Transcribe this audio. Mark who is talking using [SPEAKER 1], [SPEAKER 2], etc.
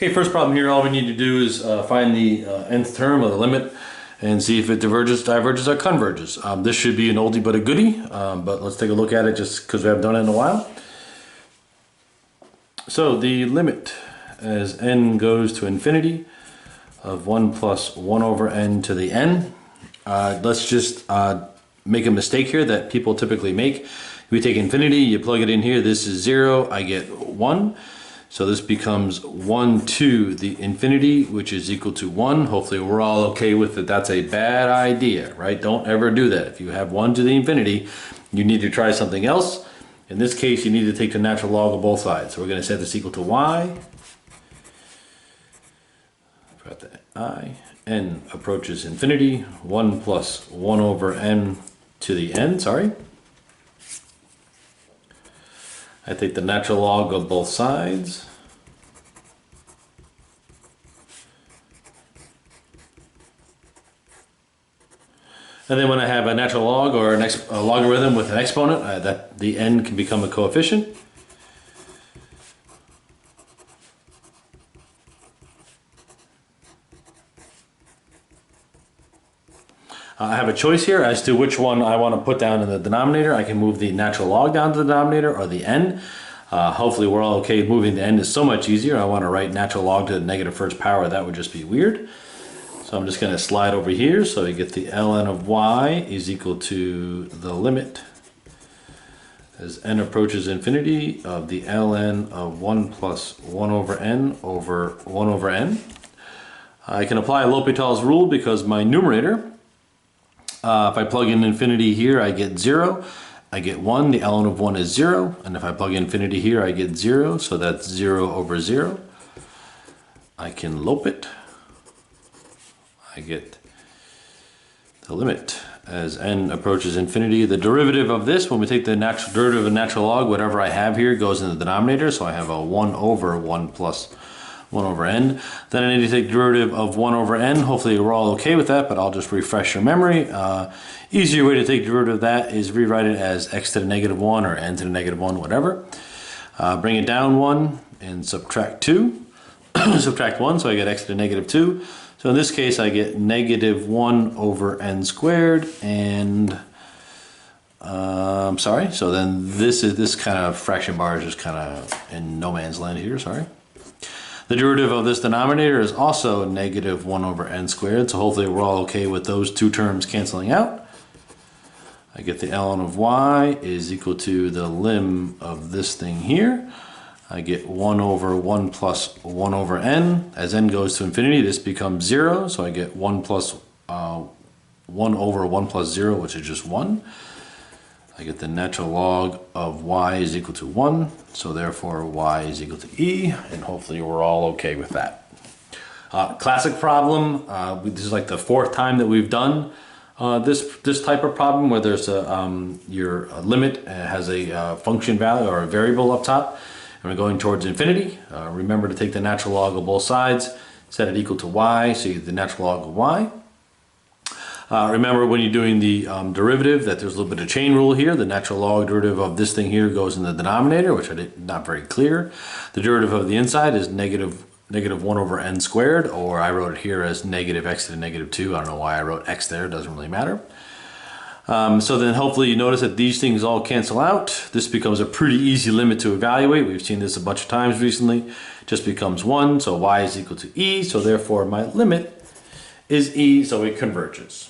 [SPEAKER 1] Okay, first problem here, all we need to do is find the nth term of the limit and see if it diverges, or converges. This should be an oldie but a goodie, but let's take a look at it just because we haven't done it in a while. So the limit as n goes to infinity of 1 plus 1 over n to the n. Let's just make a mistake here that people typically make. We take infinity, you plug it in here, this is 0, I get 1. So this becomes 1 to the infinity, which is equal to 1. Hopefully we're all okay with it. That's a bad idea, right? Don't ever do that. If you have 1 to the infinity, you need to try something else. In this case, you need to take the natural log of both sides. So we're going to set this equal to y. Forgot the I. N approaches infinity. 1 plus 1 over n to the n, sorry. I take the natural log of both sides. And then when I have a natural log or a logarithm with an exponent, that the n can become a coefficient. I have a choice here as to which one I want to put down in the denominator. I can move the natural log down to the denominator or the n. Hopefully we're all okay. Moving the n is so much easier. I want to write natural log to the negative first power. That would just be weird. So I'm just going to slide over here. So I get the ln of y is equal to the limit as n approaches infinity of the ln of 1 plus 1 over n over 1 over n. I can apply L'Hopital's rule because my numerator, if I plug in infinity here, I get 0. I get 1. The ln of 1 is 0. And if I plug infinity here, I get 0. So that's 0 over 0. I can lope it. I get the limit as n approaches infinity. The derivative of this, when we take the natural derivative of natural log, whatever I have here goes in the denominator. So I have a 1 over 1 plus 1 over n. Then I need to take the derivative of 1 over n. Hopefully we're all okay with that, but I'll just refresh your memory. Easier way to take the derivative of that is rewrite it as x to the negative 1 or n to the negative 1, whatever. Bring it down 1 and subtract 2. Subtract 1, so I get x to the negative 2. So in this case I get negative 1 over n squared, and sorry, so then this kind of fraction bar is just kind of in no man's land here, sorry. The derivative of this denominator is also negative 1 over n squared, so hopefully we're all okay with those two terms canceling out. I get the ln of y is equal to the lim of this thing here. I get 1 over 1 plus 1 over n. As n goes to infinity, this becomes 0, so I get 1 plus 1 over 1 plus 0, which is just 1. I get the natural log of y is equal to 1, so therefore y is equal to e, and hopefully we're all okay with that. Classic problem. This is like the 4th time that we've done this type of problem where there's your limit has a function value or a variable up top, and we're going towards infinity. Remember to take the natural log of both sides, set it equal to y, so you get the natural log of y. Remember when you're doing the derivative that there's a little bit of chain rule here. The natural log derivative of this thing here goes in the denominator, which I did not very clear. The derivative of the inside is negative 1 over n squared, or I wrote it here as negative x to the negative 2. I don't know why I wrote x there, it doesn't really matter. So then hopefully you notice that these things all cancel out. This becomes a pretty easy limit to evaluate. We've seen this a bunch of times recently. Just becomes 1, so y is equal to e, so therefore my limit is e, so it converges.